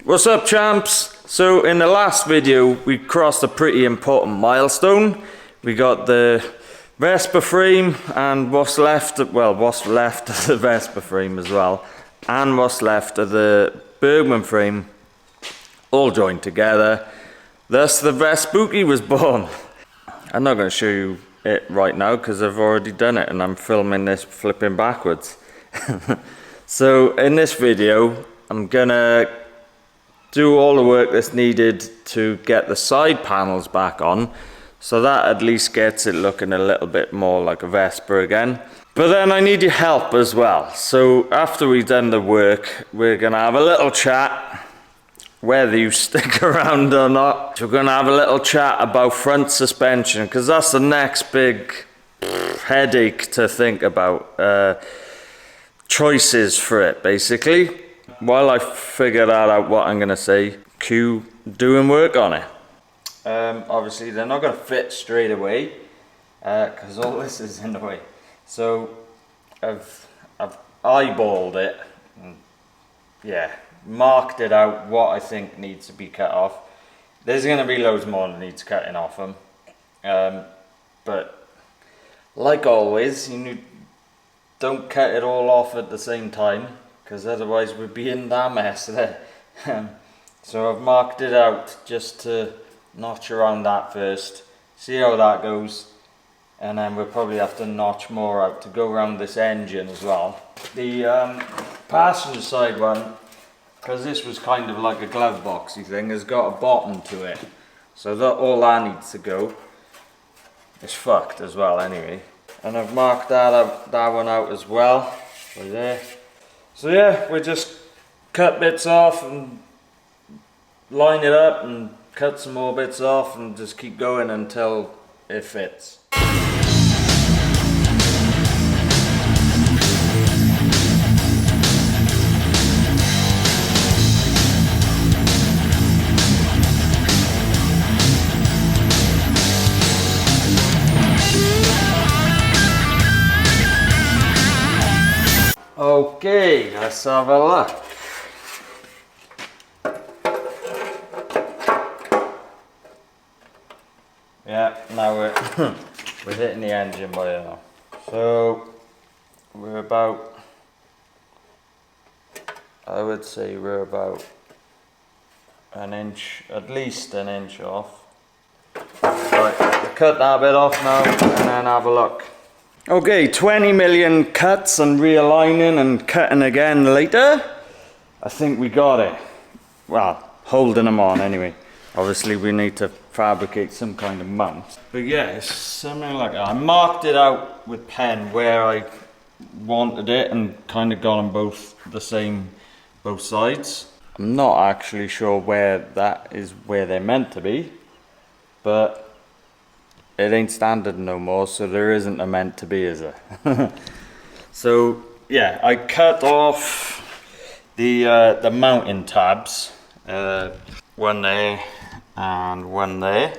What's up, champs? So in the last video we crossed a pretty important milestone. We got the Vespa frame and what's left of the Vespa frame as well, and what's left of the Burgman frame all joined together. Thus the Vespucci was born. I'm not going to show you it right now because I've already done it and I'm filming this flipping backwards. So in this video I'm gonna do all the work that's needed to get the side panels back on, so that at least gets it looking a little bit more like a Vespa again. But then I need your help as well. So after we've done the work, we're gonna have a little chat, whether you stick around or not. We're gonna have a little chat about front suspension, because that's the next big headache to think about. Choices for it, basically. While I figure that out what I'm gonna say, cue doing work on it. Obviously they're not gonna fit straight away because all this is in the way. So I've eyeballed it and, yeah, marked it out what I think needs to be cut off. There's gonna be loads more that needs cutting off them, but like always, don't cut it all off at the same time, because otherwise we'd be in that mess there. So I've marked it out just to notch around that first, see how that goes, and then we'll probably have to notch more out to go around this engine as well. The passenger side one, because this was kind of like a glove boxy thing, has got a bottom to it, so that all that needs to go. It's fucked as well anyway. And I've marked that one out as well, right there. So yeah, we just cut bits off and line it up and cut some more bits off and just keep going until it fits. Okay, let's have a look. Yeah, now we're hitting the engine by now. So we're about, I would say we're about an inch, at least an inch off. Right, we'll cut that bit off now and then have a look. Okay, 20 million cuts and realigning and cutting again later. I think we got it. Well, holding them on anyway. Obviously we need to fabricate some kind of mount. But yeah, it's something like that. I marked it out with pen where I wanted it and kind of got them both the same, both sides. I'm not actually sure where that is where they're meant to be, but it ain't standard no more, so there isn't a meant to be, is there? So yeah, I cut off the mounting tabs, one there and one there.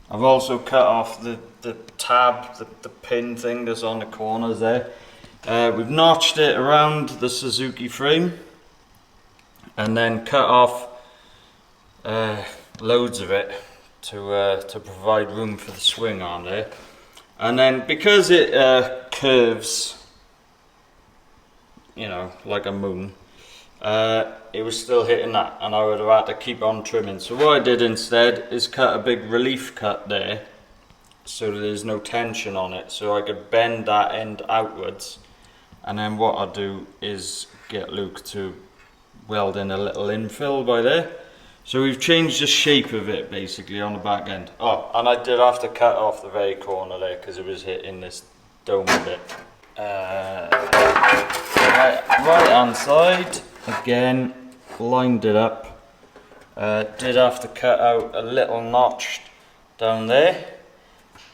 I've also cut off the tab, the pin thing that's on the corners there. We've notched it around the Suzuki frame and then cut off loads of it to provide room for the swing arm there. And then because it curves, you know, like a moon, it was still hitting that and I would have had to keep on trimming. So what I did instead is cut a big relief cut there so that there's no tension on it, so I could bend that end outwards. And then what I'll do is get Luke to weld in a little infill by there. So we've changed the shape of it basically on the back end. Oh, and I did have to cut off the very corner there because it was hitting this dome a bit. Right hand side, again, lined it up. Did have to cut out a little notch down there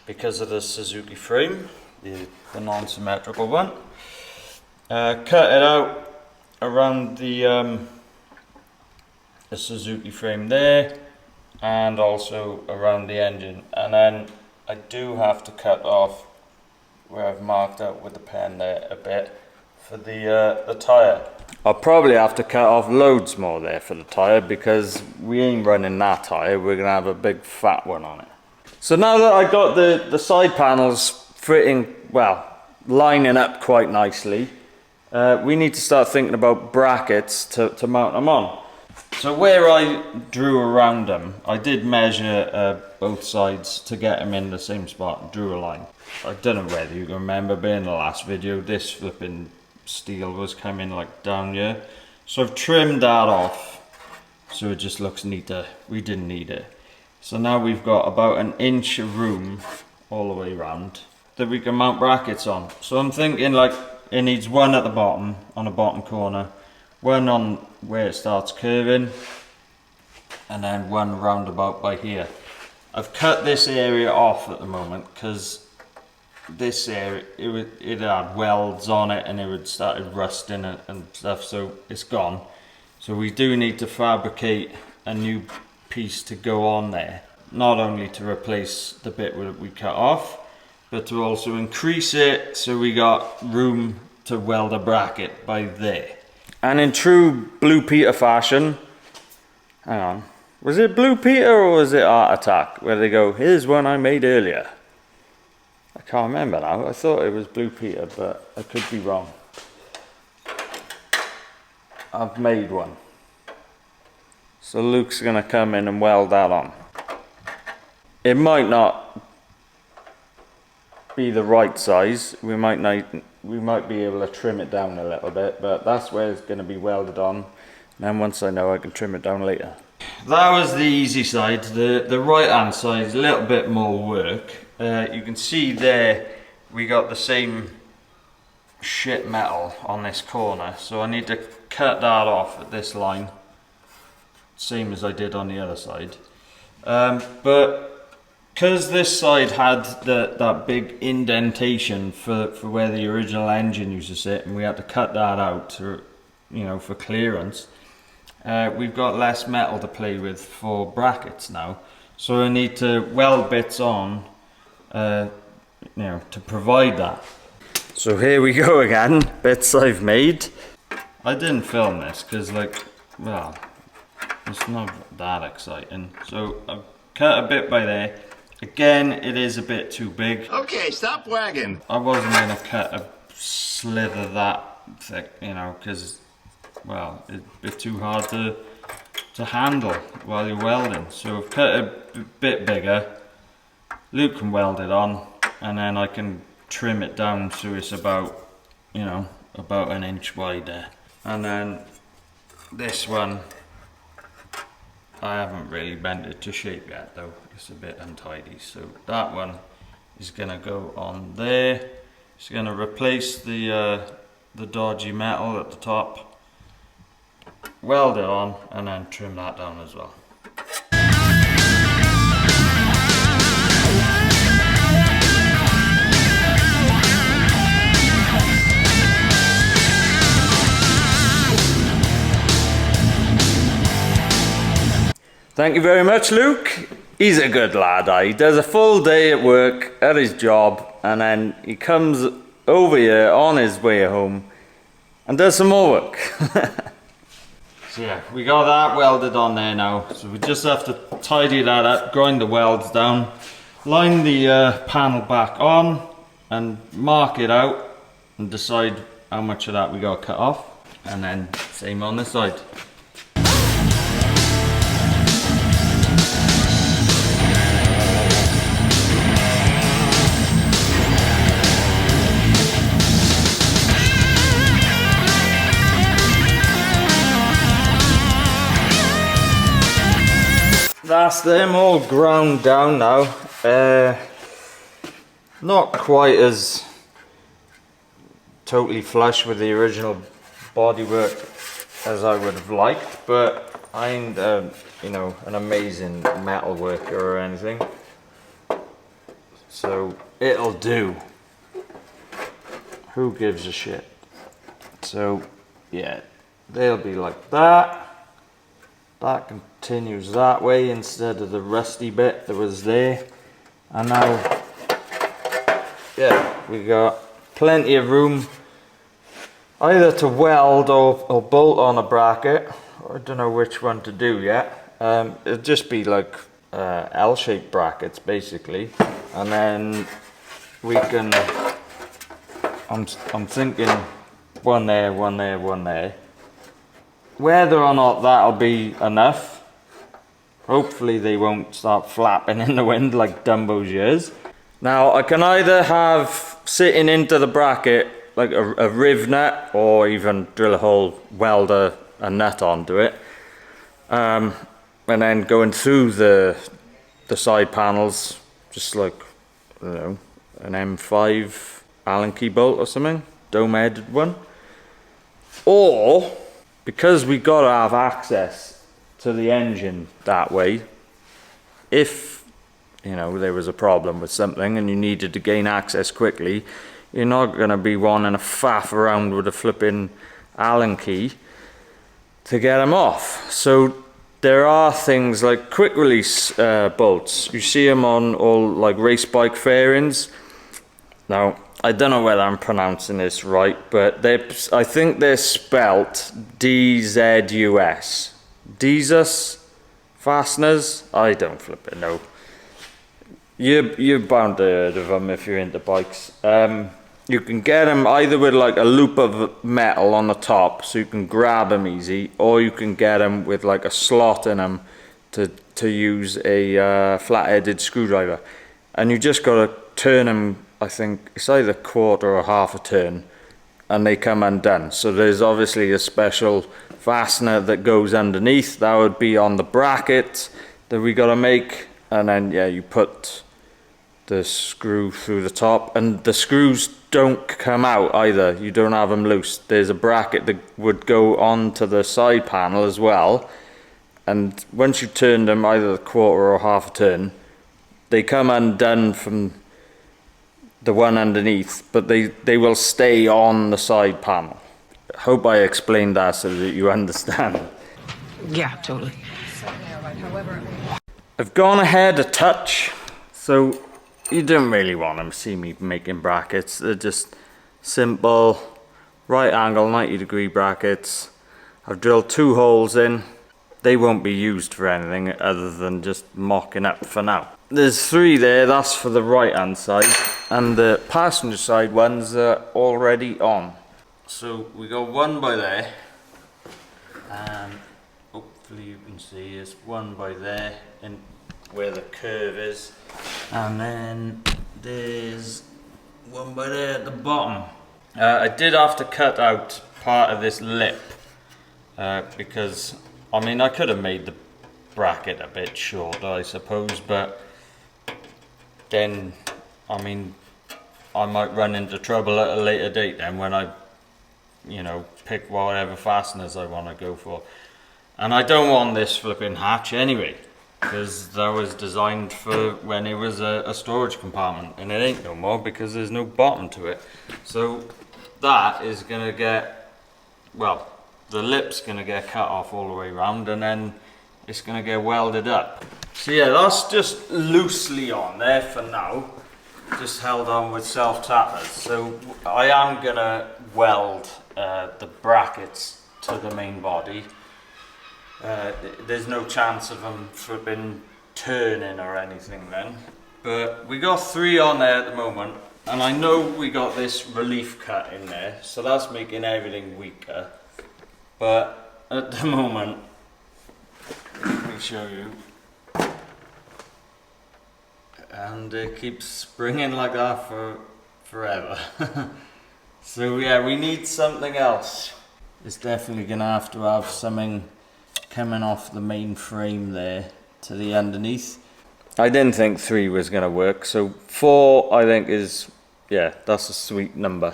because of the Suzuki frame, the non-symmetrical one. Cut it out around the Suzuki frame there and also around the engine, and then I do have to cut off where I've marked out with the pen there a bit for the tyre. I'll probably have to cut off loads more there for the tyre because we ain't running that tyre, we're going to have a big fat one on it. So now that I got the side panels fitting, well, lining up quite nicely, we need to start thinking about brackets to mount them on. So where I drew around them, I did measure both sides to get them in the same spot and drew a line. I don't know whether you can remember, but in the last video this flipping steel was coming like down here. So I've trimmed that off so it just looks neater. We didn't need it. So now we've got about an inch of room all the way around that we can mount brackets on. So I'm thinking like it needs one at the bottom, on the bottom corner, one on where it starts curving, and then one roundabout by here. I've cut this area off at the moment because this area, it had welds on it and it would started rusting and stuff, so it's gone. So we do need to fabricate a new piece to go on there, not only to replace the bit that we cut off, but to also increase it so we got room to weld a bracket by there. And in true Blue Peter fashion, hang on, was it Blue Peter or was it Art Attack where they go, here's one I made earlier? I can't remember now. I thought it was Blue Peter, but I could be wrong. I've made one. So Luke's gonna come in and weld that on. It might not be the right size. We might be able to trim it down a little bit, but that's where it's gonna be welded on. And then once I know, I can trim it down later. That was the easy side. The right hand side is a little bit more work. You can see there we got the same shit metal on this corner, so I need to cut that off at this line, same as I did on the other side. But because this side had that big indentation for where the original engine used to sit, and we had to cut that out to, you know, for clearance, we've got less metal to play with for brackets now, so I need to weld bits on, you know, to provide that. So here we go again, bits I've made. I didn't film this because, like, well, it's not that exciting. So I've cut a bit by there. Again, it is a bit too big. Okay, stop wagging. I wasn't going to cut a slither that thick, you know, because, well, it's a bit too hard to handle while you're welding. So I've cut a bit bigger. Luke can weld it on, and then I can trim it down so it's about, you know, about an inch wide there. And then this one, I haven't really bent it to shape yet though, it's a bit untidy. So that one is gonna go on there. It's gonna replace the dodgy metal at the top, weld it on, and then trim that down as well. Thank you very much, Luke. He's a good lad. He does a full day at work at his job, and then he comes over here on his way home and does some more work. So yeah, we got that welded on there now. So we just have to tidy that up, grind the welds down, line the panel back on, and mark it out, and decide how much of that we got to cut off, and then same on this side. That's them all ground down now. Not quite as totally flush with the original bodywork as I would have liked, but I ain't you know, an amazing metal worker or anything, so it'll do. Who gives a shit? So yeah, they'll be like that. That continues that way instead of the rusty bit that was there. And now, yeah, we got plenty of room either to weld or bolt on a bracket. I don't know which one to do yet. It'd just be like L-shaped brackets basically, and then we can, I'm thinking one there, one there, one there. Whether or not that'll be enough, hopefully they won't start flapping in the wind like Dumbo's ears. Now I can either have sitting into the bracket like a riv nut, or even drill a hole, weld a nut onto it, and then going through the side panels, just like, I don't know, an M5 Allen key bolt or something, dome headed one. Or, because we gotta have access to the engine that way, if you know there was a problem with something and you needed to gain access quickly, you're not gonna be wanting to faff around with a flipping Allen key to get them off. So there are things like quick release bolts. You see them on all like race bike fairings. Now I don't know whether I'm pronouncing this right, but I think they're spelt DZUS. Jesus fasteners? I don't flip it, no. You're bound to heard of them if you're into bikes. You can get them either with like a loop of metal on the top so you can grab them easy, or you can get them with like a slot in them to use a flat-headed screwdriver. And you just got to turn them, I think it's either quarter or half a turn, and they come undone. So there's obviously a special fastener that goes underneath. That would be on the bracket that we got to make, and then yeah, you put the screw through the top, and the screws don't come out either. You don't have them loose. There's a bracket that would go onto the side panel as well, and once you turn them either a quarter or half a turn, they come undone from the one underneath, but they will stay on the side panel. Hope I explained that so that you understand. Yeah, totally. I've gone ahead a touch, so you don't really want to see me making brackets. They're just simple right angle 90-degree brackets. I've drilled 2 holes in. They won't be used for anything other than just mocking up for now. There's 3 there, that's for the right hand side, and the passenger side ones are already on. So we got one by there, and hopefully you can see there's one by there in where the curve is, and then there's one by there at the bottom. I did have to cut out part of this lip because I mean I could have made the bracket a bit shorter I suppose, but then I mean I might run into trouble at a later date then when I, you know, pick whatever fasteners I want to go for. And I don't want this flipping hatch anyway, because that was designed for when it was a storage compartment, and it ain't no more because there's no bottom to it. So that is gonna get, well, the lip's gonna get cut off all the way around, and then it's gonna get welded up. So yeah, that's just loosely on there for now, just held on with self-tappers. So I am gonna weld the brackets to the main body. There's no chance of them flipping turning or anything then. But we got 3 on there at the moment, and I know we got this relief cut in there, so that's making everything weaker. But at the moment, let me show you. And it keeps springing like that for forever. So yeah, we need something else. It's definitely gonna have to have something coming off the main frame there to the underneath. I didn't think 3 was gonna work, so 4 I think is, yeah, that's a sweet number.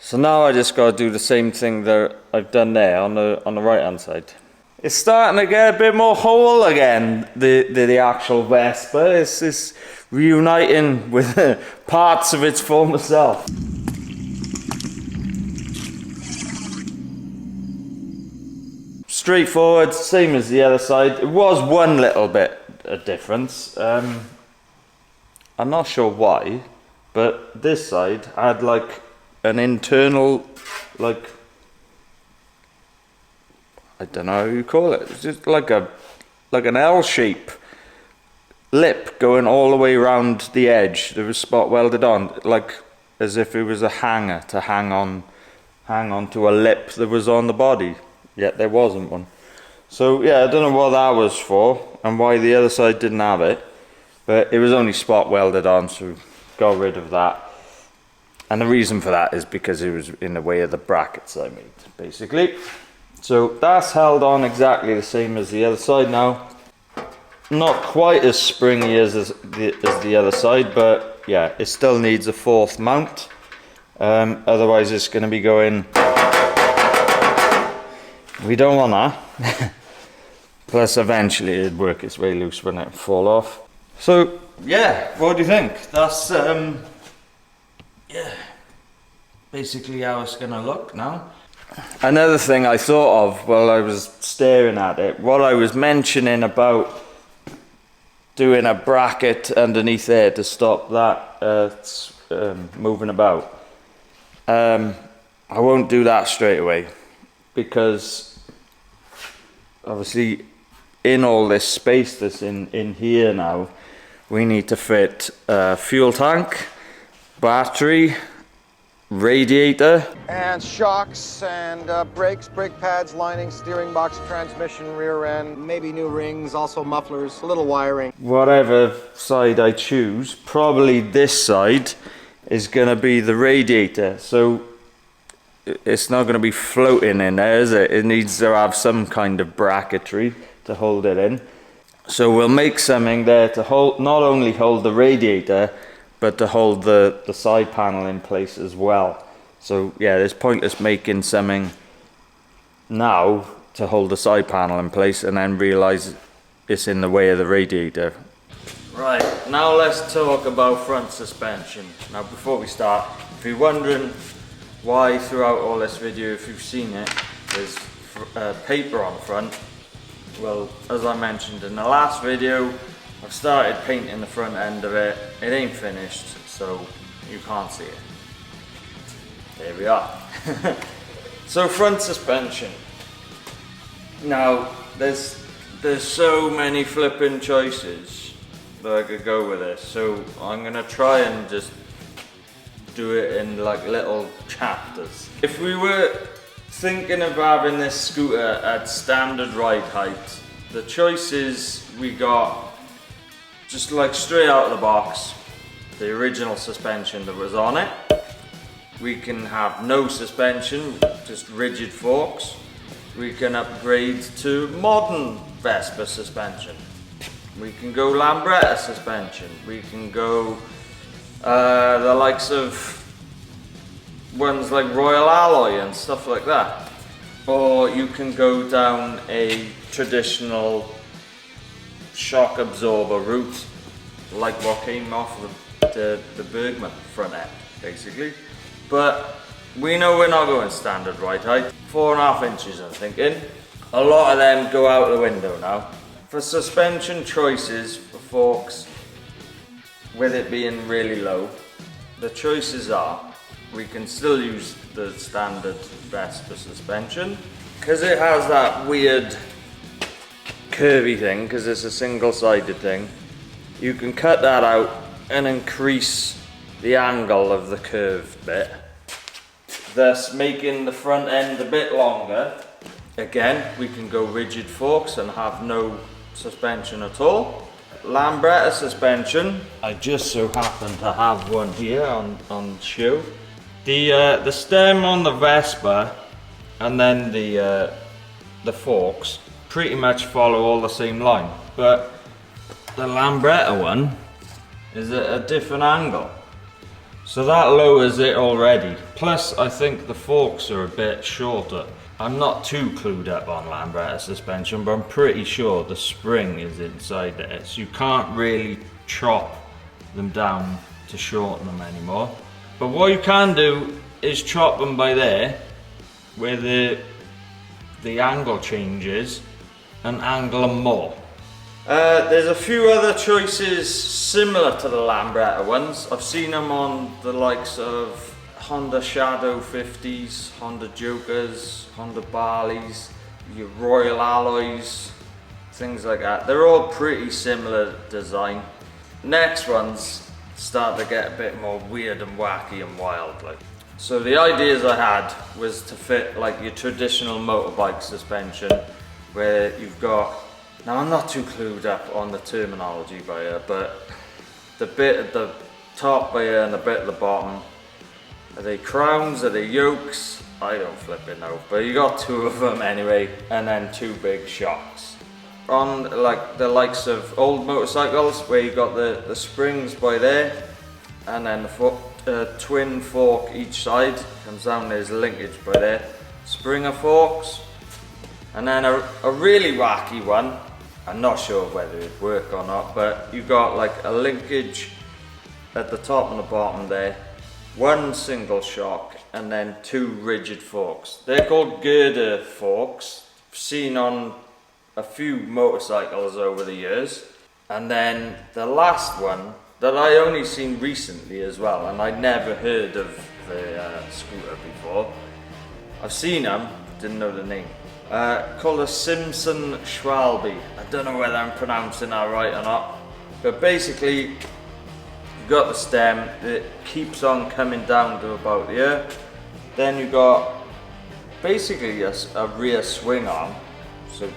So now I just gotta do the same thing that I've done there on the right hand side. It's starting to get a bit more whole again, the actual Vespa. It's reuniting with parts of its former self. Straightforward, same as the other side. It was one little bit of difference. I'm not sure why, but this side had like an internal like I don't know how you call it. It's just like an L shape lip going all the way around the edge. There was spot welded on, like as if it was a hanger to hang on to a lip that was on the body, yet there wasn't one. So yeah, I don't know what that was for and why the other side didn't have it, but it was only spot welded on, so got rid of that. And the reason for that is because it was in the way of the brackets I made, basically. So that's held on exactly the same as the other side now. Not quite as springy as the other side, but yeah, it still needs a fourth mount. Otherwise it's going to be going... We don't want that. Plus eventually it'd work its way loose when it fall off. So yeah, what do you think? That's yeah, basically how it's going to look now. Another thing I thought of while I was staring at it, what I was mentioning about doing a bracket underneath there to stop that moving about. I won't do that straight away, because obviously in all this space that's in here now, we need to fit a fuel tank, battery, radiator, and shocks and brakes, brake pads, lining, steering box, transmission, rear end, maybe new rings, also mufflers, a little wiring. whatever side I choose. Probably this side is going to be the radiator, so it's not going to be floating in there, is it? It needs to have some kind of bracketry to hold it in. So we'll make something there to hold, not only hold the radiator, but to hold the side panel in place as well. So yeah, it's pointless making something now to hold the side panel in place and then realise it's in the way of the radiator. Right, now let's talk about front suspension. Now before we start, if you're wondering why throughout all this video, if you've seen it, there's paper on the front. Well, as I mentioned in the last video, I've started painting the front end of it. It ain't finished, so you can't see it. There we are. So front suspension. Now, there's so many flipping choices that I could go with this. So I'm gonna try and just do it in like little chapters. If we were thinking of having this scooter at standard ride height, the choices we got, just like straight out of the box, the original suspension that was on it. We can have no suspension, just rigid forks. We can upgrade to modern Vespa suspension. We can go Lambretta suspension. We can go the likes of ones like Royal Alloy and stuff like that. Or you can go down a traditional shock absorber route, like what came off of the Burgman front end, basically. But we know we're not going standard ride height. 4.5 inches, I'm thinking. A lot of them go out the window now. For suspension choices for forks, with it being really low, the choices are, we can still use the standard Vespa suspension, because it has that weird curvy thing, because it's a single-sided thing. You can cut that out and increase the angle of the curved bit, thus making the front end a bit longer. Again, we can go rigid forks and have no suspension at all. Lambretta suspension, I just so happen to have one here on show. The stem on the Vespa and then the forks pretty much follow all the same line, but the Lambretta one is at a different angle, so that lowers it already. Plus I think the forks are a bit shorter. I'm not too clued up on Lambretta suspension, but I'm pretty sure the spring is inside there, so you can't really chop them down to shorten them anymore. But what you can do is chop them by there, where the angle changes, and angle them more. There's a few other choices similar to the Lambretta ones. I've seen them on the likes of Honda Shadow 50s, Honda Jokers, Honda Barleys. your Royal Alloys, things like that. They're all pretty similar design. Next ones start to get a bit more weird and wacky and wild. Like. So the ideas I had was to fit like your traditional motorbike suspension, where you've got, now I'm not too clued up on the terminology by here, but the bit at the top by here and the bit at the bottom, are they crowns, are they yokes? I don't flip it now, but you got two of them anyway, and then two big shocks. On like the likes of old motorcycles, where you got the springs by there, and then the twin fork each side, comes down, there's linkage by there, Springer forks, and then a really wacky one, I'm not sure whether it'd work or not, but you got like a linkage at the top and the bottom there, one single shock, and then two rigid forks. They're called girder forks, seen on a few motorcycles over the years. And then the last one that I only seen recently as well, and I'd never heard of the scooter before. I've seen them, didn't know the name. Called a Simpson Schwalbe. I don't know whether I'm pronouncing that right or not, but basically you've got the stem, it keeps on coming down to about here. Then you got basically a rear swing arm, so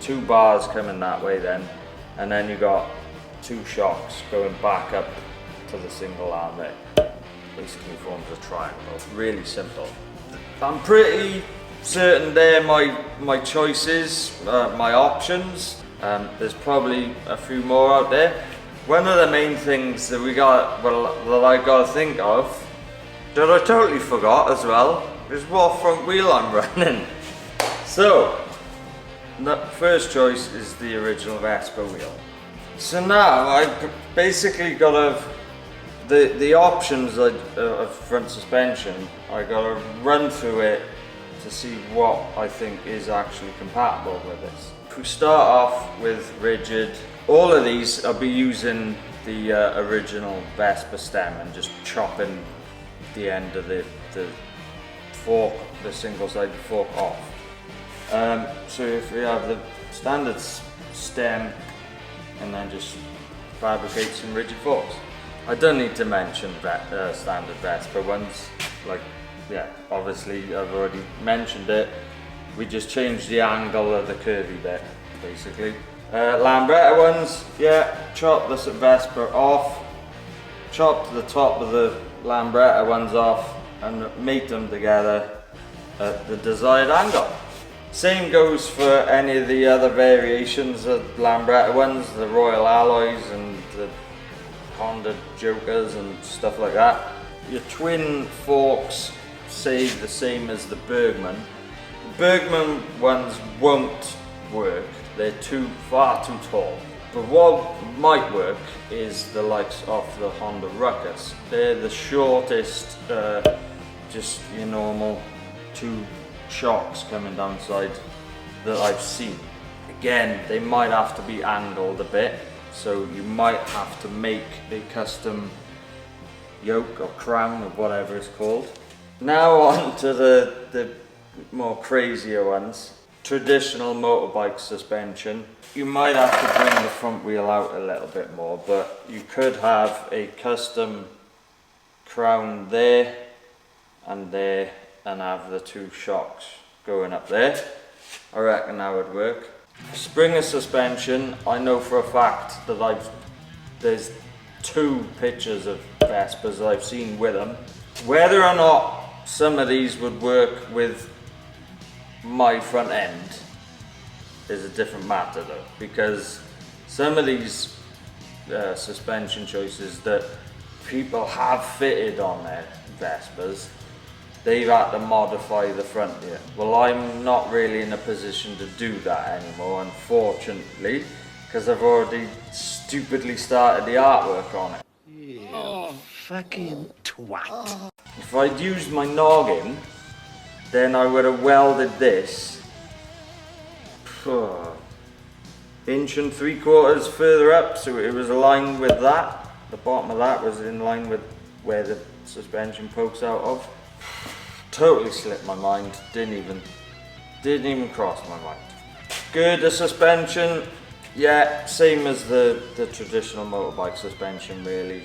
two bars coming that way then, and then you got two shocks going back up to the single arm there. Basically forms a triangle, really simple. I'm pretty certain they're my choices, my options. There's probably a few more out there. One of the main things that we got, well, that I got to think of, that I totally forgot as well, is what front wheel I'm running. So, the first choice is the original Vespa wheel. So now I've basically got the options of front suspension. I got to run through it to see what I think is actually compatible with this. If we start off with rigid, all of these I'll be using the original Vespa stem and just chopping the end of the fork, the single sided fork off. So if we have the standard stem and then just fabricate some rigid forks. I don't need to mention standard Vespa ones, like, yeah, obviously I've already mentioned it. We just changed the angle of the curvy bit, basically. Lambretta ones, yeah, chop the Vespa off, chop the top of the Lambretta ones off and mate them together at the desired angle. Same goes for any of the other variations of Lambretta ones, the Royal Alloys and the Honda Jokers and stuff like that. Your twin forks say the same as the Burgman. Burgman ones won't work, they're far too tall. But what might work is the likes of the Honda Ruckus. They're the shortest, just your normal two shocks coming down the side that I've seen. Again, they might have to be angled a bit, so you might have to make a custom yoke or crown or whatever it's called. Now on to the more crazier ones. Traditional motorbike suspension. You might have to bring the front wheel out a little bit more, but you could have a custom crown there and there and have the two shocks going up there. I reckon that would work. Springer suspension, I know for a fact that there's two pictures of Vespas that I've seen with them. Whether or not some of these would work with my front end is a different matter though, because some of these suspension choices that people have fitted on their Vespas, they've had to modify the front here. Well, I'm not really in a position to do that anymore, unfortunately, because I've already stupidly started the artwork on it. Yeah. Oh, fucking twat. If I'd used my noggin, then I would have welded this inch and 3/4 further up, so it was aligned with that. The bottom of that was in line with where the suspension pokes out of. Totally slipped my mind, didn't even Didn't even cross my mind. Girder suspension, yeah, same as the traditional motorbike suspension really.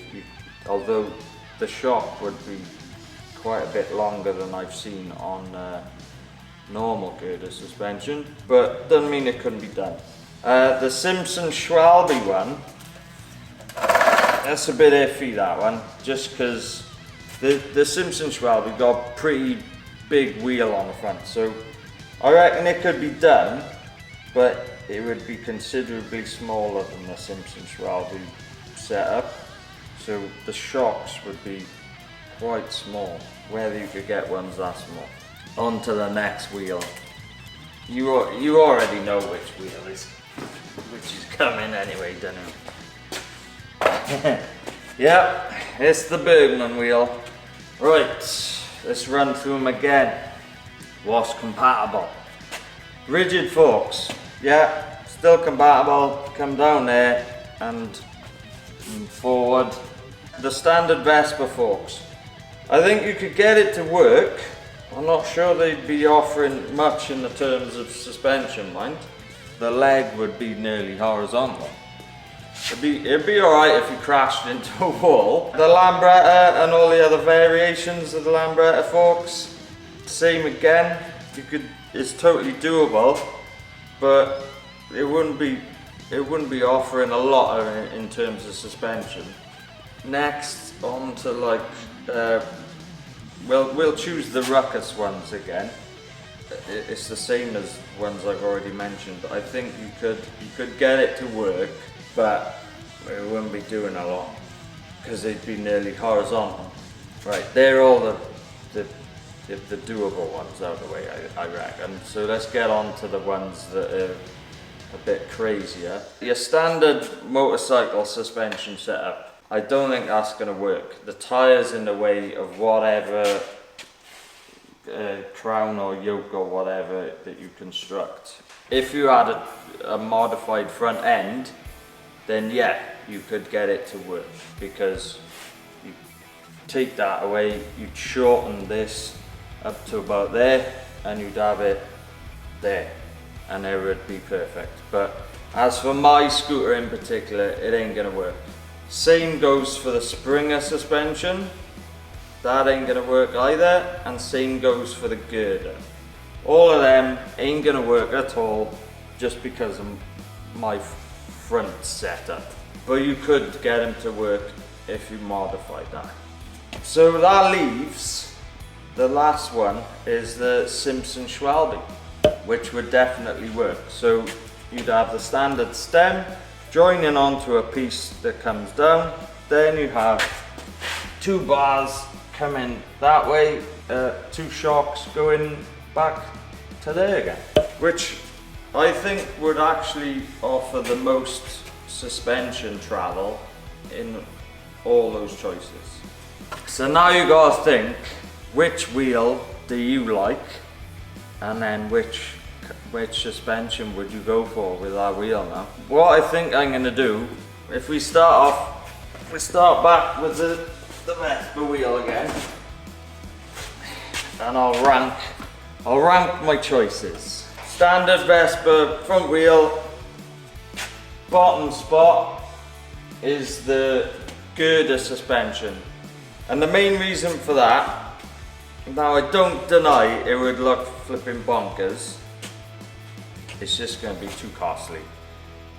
Although the shock would be quite a bit longer than I've seen on normal girder suspension, but doesn't mean it couldn't be done. The Simpson-Schwalbe one, that's a bit iffy, that one, just because the Simpson-Schwalbe got a pretty big wheel on the front, so I reckon it could be done, but it would be considerably smaller than the Simpson-Schwalbe setup, so the shocks would be quite small, whether you could get ones that small. On to the next wheel. You already know which wheel is coming anyway, don't you? Yep, it's the Burgman wheel. Right, let's run through them again. Was compatible. Rigid forks, yeah, still compatible. Come down there and forward. The standard Vespa forks. I think you could get it to work. I'm not sure they'd be offering much in the terms of suspension, mind. The leg would be nearly horizontal. It'd be alright if you crashed into a wall. The Lambretta and all the other variations of the Lambretta forks, same again. It's totally doable, but it wouldn't be offering a lot in terms of suspension. Next, on to like, we'll choose the Ruckus ones again. It's the same as ones I've already mentioned. I think you could get it to work, but it wouldn't be doing a lot because they'd be nearly horizontal. Right, they're all the doable ones out of the way, I reckon. So let's get on to the ones that are a bit crazier. Your standard motorcycle suspension setup, I don't think that's going to work. The tyres in the way of whatever crown or yoke or whatever that you construct. If you had a modified front end, then yeah, you could get it to work, because you take that away, you'd shorten this up to about there, and you'd have it there, and it would be perfect. But as for my scooter in particular, it ain't gonna work. Same goes for the Springer suspension. That ain't gonna work either, and same goes for the girder. All of them ain't gonna work at all just because of my front setup. But you could get them to work if you modified that. So that leaves the last one is the Simpson-Schwalbe, which would definitely work. So you'd have the standard stem joining onto a piece that comes down. Then you have two bars coming that way, two shocks going back to there again, which I think would actually offer the most suspension travel in all those choices. So now you gotta think, which wheel do you like, and then which suspension would you go for with that wheel now? What I think I'm gonna do, if we start back with the Vespa wheel again, and I'll rank my choices. Standard Vespa front wheel, bottom spot is the girder suspension. And the main reason for that, now I don't deny it would look flipping bonkers, it's just going to be too costly.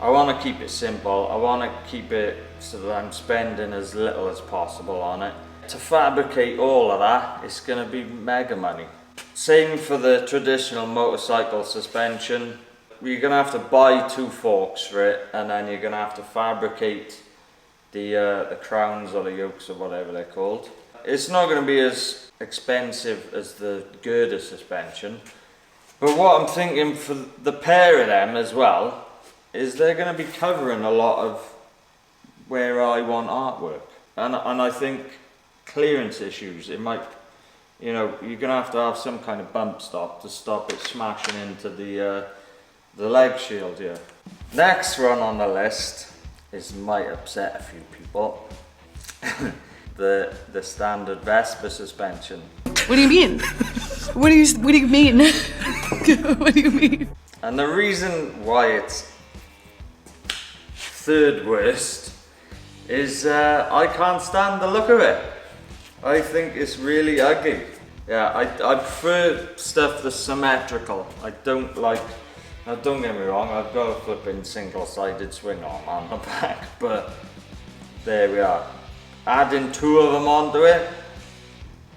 I want to keep it simple, I want to keep it so that I'm spending as little as possible on it. To fabricate all of that, it's going to be mega money. Same for the traditional motorcycle suspension. You're going to have to buy two forks for it, and then you're going to have to fabricate the crowns or the yokes or whatever they're called. It's not going to be as expensive as the girder suspension, but what I'm thinking for the pair of them as well is they're going to be covering a lot of where I want artwork, and I think clearance issues, it might, you know, you're going to have some kind of bump stop to stop it smashing into the leg shield here. Next one on the list might upset a few people. the standard Vespa suspension. What do you mean? What do you mean? What do you mean? And the reason why it's third worst is I can't stand the look of it. I think it's really ugly. Yeah, I prefer stuff that's symmetrical. I don't like, now don't get me wrong, I've got a flipping single-sided swing arm on the back, but there we are. Adding two of them onto it,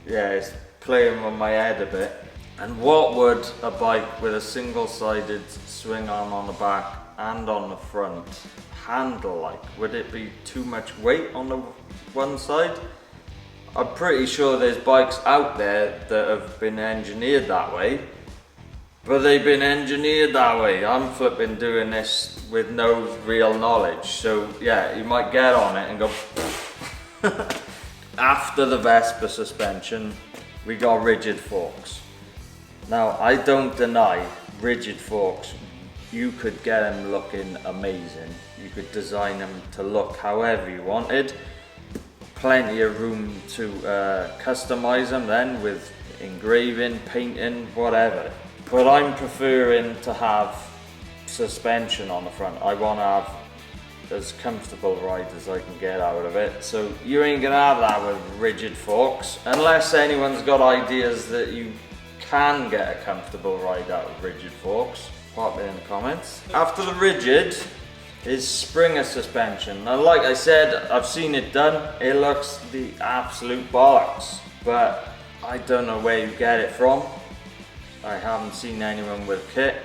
yeah, it's playing with my head a bit. And what would a bike with a single-sided swing arm on the back and on the front handle like? Would it be too much weight on the one side? I'm pretty sure there's bikes out there that have been engineered that way, but they've been engineered that way. I'm flipping doing this with no real knowledge, so yeah, you might get on it and go. After the Vespa suspension, we got rigid forks. Now, I don't deny rigid forks. You could get them looking amazing. You could design them to look however you wanted. Plenty of room to customize them then with engraving, painting, whatever. But I'm preferring to have suspension on the front. I want to have as comfortable a ride as I can get out of it. So you ain't gonna have that with rigid forks, unless anyone's got ideas that you can get a comfortable ride out of rigid forks. Pop it in the comments. After the rigid is Springer suspension. Now, like I said, I've seen it done. It looks the absolute bollocks, but I don't know where you get it from. I haven't seen anyone with kit,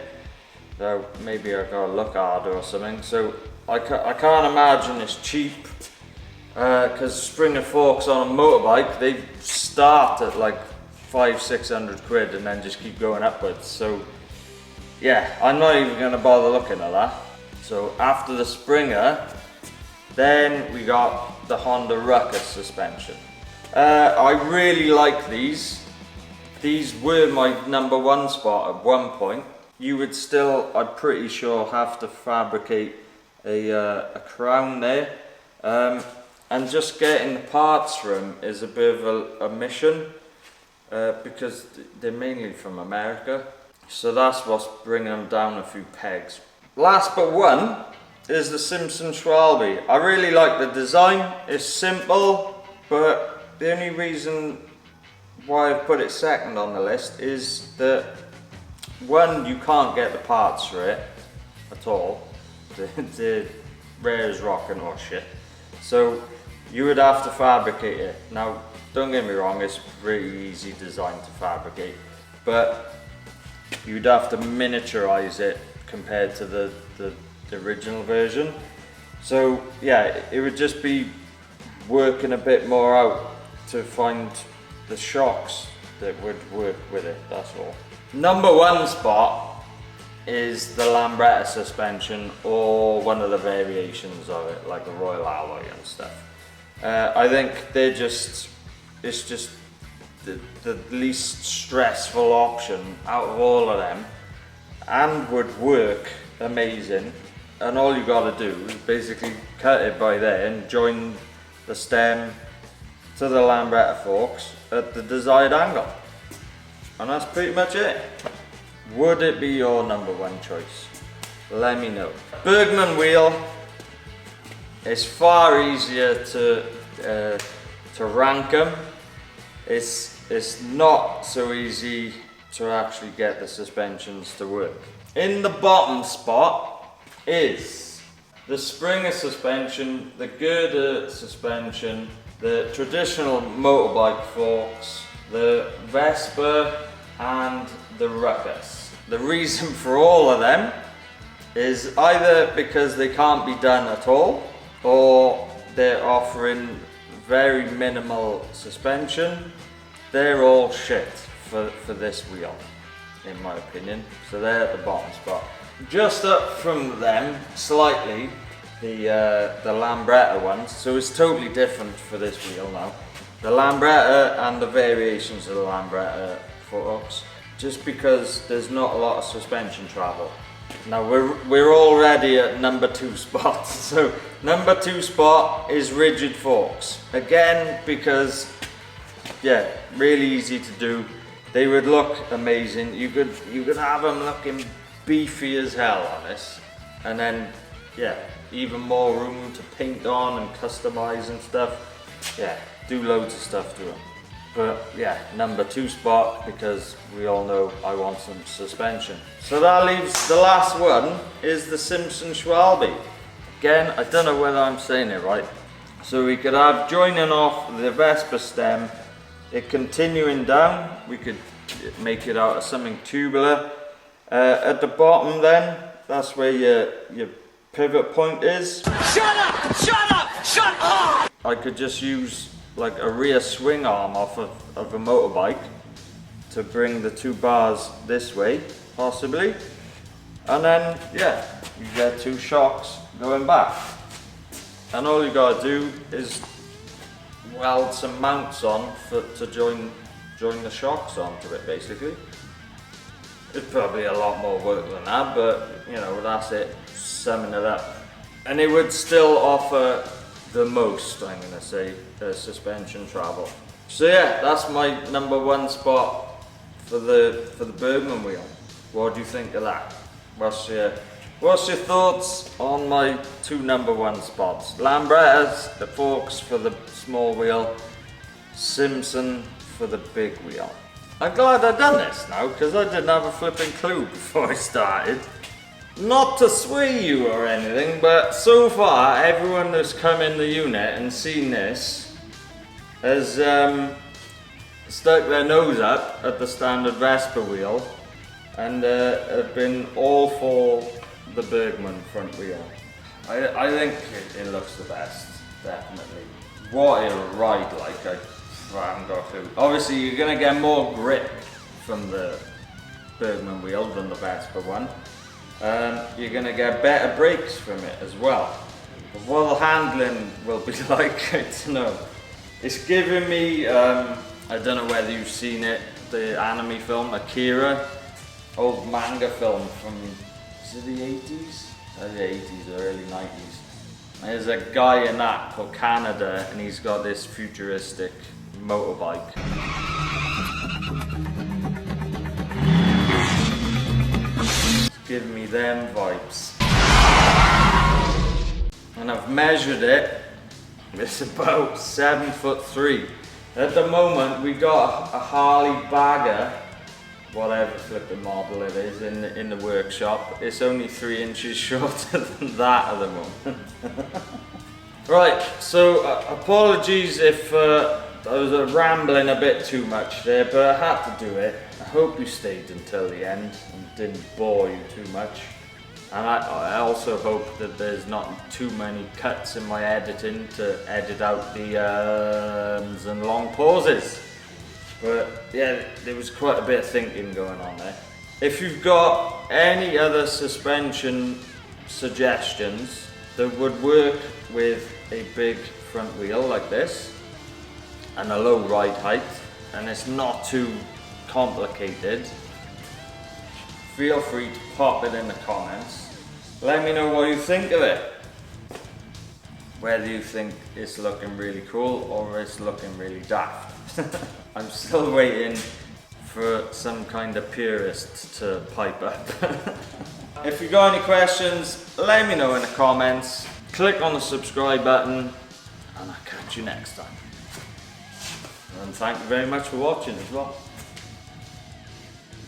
though maybe I gotta look harder or something. So I can't imagine it's cheap, because Springer forks on a motorbike, they start at like 500-600 quid and then just keep going upwards. So yeah, I'm not even gonna bother looking at that. So after the Springer, then we got the Honda Ruckus suspension. I really like these. These were my #1 spot at one point. You would still, I'm pretty sure, have to fabricate a crown there. And just getting the parts for them is a bit of a mission, because they're mainly from America. So that's what's bringing them down a few pegs. Last but one is the Simpson Schwalbe. I really like the design. It's simple, but the only reason why I've put it second on the list is that, one, you can't get the parts for it at all. They're rare as rock and horse shit. So you would have to fabricate it. Now, don't get me wrong, it's pretty easy design to fabricate, but you'd have to miniaturize it compared to the original version. So yeah, it would just be working a bit more out to find the shocks that would work with it, that's all. #1 spot is the Lambretta suspension, or one of the variations of it, like the Royal Alloy and stuff. I think it's just the least stressful option out of all of them, and would work amazing. And all you gotta do is basically cut it by there and join the stem to the Lambretta forks at the desired angle. And that's pretty much it. Would it be your #1 choice? Let me know. Burgman wheel is far easier to rank them. It's not so easy to actually get the suspensions to work. In the bottom spot is the Springer suspension, the girder suspension, the traditional motorbike forks, the Vespa and the Ruckus. The reason for all of them is either because they can't be done at all, or they're offering very minimal suspension. They're all shit for this wheel, in my opinion. So they're at the bottom spot. Just up from them slightly, the Lambretta ones. So it's totally different for this wheel now. The Lambretta and the variations of the Lambretta forks, just because there's not a lot of suspension travel. Now we're already at #2 spot. So #2 spot is rigid forks. Again, because yeah, really easy to do. they would look amazing. You could have them looking beefy as hell on this, and then yeah, even more room to paint on and customize and stuff. Yeah, do loads of stuff to them. But yeah, number 2 spot, because we all know I want some suspension. So that leaves the last one, is the Simpson Schwalbe. Again, I don't know whether I'm saying it right. So we could have joining off the Vespa stem, it continuing down. We could make it out of something tubular. At the bottom then, that's where your pivot point is. Shut up! Shut up! Shut up! I could just use like a rear swing arm off of a motorbike to bring the 2 bars this way, possibly. And then, yeah, you get 2 shocks going back. And all you gotta do is weld some mounts on to join the shocks onto it, basically. It's probably a lot more work than that, but you know, that's it, summing it up. And it would still offer the most, I'm gonna say, suspension travel. So yeah, that's my number 1 spot for the Burgman wheel. What do you think of that? What's your thoughts on my 2 number 1 spots? Lambrettas, the forks for the small wheel, Simpson for the big wheel. I'm glad I've done this now, because I didn't have a flipping clue before I started. Not to sway you or anything, but so far everyone that's come in the unit and seen this has stuck their nose up at the standard Vespa wheel and have been all for the Burgman front wheel. I think it looks the best, definitely. What it'll ride like, I haven't got a clue. Obviously you're going to get more grip from the Burgman wheel than the Vespa one. You're going to get better brakes from it as well. But what the handling will be like, I don't know. It's giving me, I don't know whether you've seen it, the anime film Akira, old manga film from, is it the 80s? The 80s or early 90s. There's a guy in that called Canada, and he's got this futuristic motorbike. Give me them vibes. And I've measured it. It's about 7'3". At the moment we got a Harley Bagger, whatever flipping model it is, in the workshop. It's only 3 inches shorter than that at the moment. Right, so apologies if I was rambling a bit too much there, but I had to do it. I hope you stayed until the end and didn't bore you too much. And I also hope that there's not too many cuts in my editing to edit out the ums and long pauses. But yeah, there was quite a bit of thinking going on there. If you've got any other suspension suggestions that would work with a big front wheel like this and a low ride height, and it's not too complicated, feel free to pop it in the comments. Let me know what you think of it. Whether you think it's looking really cool or it's looking really daft. I'm still waiting for some kind of purist to pipe up. If you got any questions, let me know in the comments. Click on the subscribe button and I'll catch you next time. And thank you very much for watching as well.